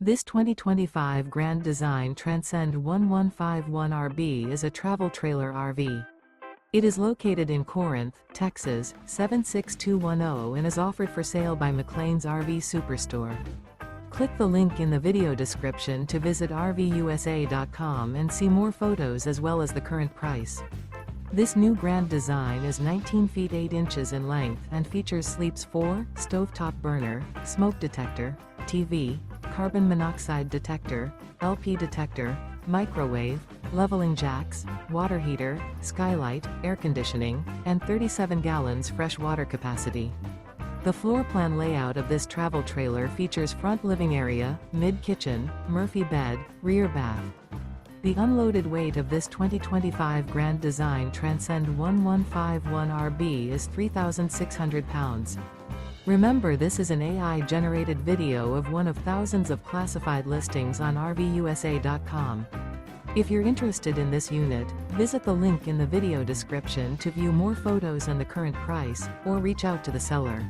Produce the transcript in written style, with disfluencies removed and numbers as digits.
This 2025 Grand Design Transcend One 151RB is a travel trailer RV. It is located in Corinth, Texas, 76210 and is offered for sale by McClain's RV Superstore. Click the link in the video description to visit RVUSA.com and see more photos as well as the current price. This new Grand Design is 19 feet 8 inches in length and features sleeps 4, stovetop burner, smoke detector, TV, carbon monoxide detector, LP detector, microwave, leveling jacks, water heater, skylight, air conditioning, and 37 gallons fresh water capacity. The floor plan layout of this travel trailer features front living area, mid-kitchen, Murphy bed, rear bath. The unloaded weight of this 2025 Grand Design Transcend 1151RB is 3,600 pounds. Remember, this is an AI-generated video of one of thousands of classified listings on RVUSA.com. If you're interested in this unit, visit the link in the video description to view more photos and the current price, or reach out to the seller.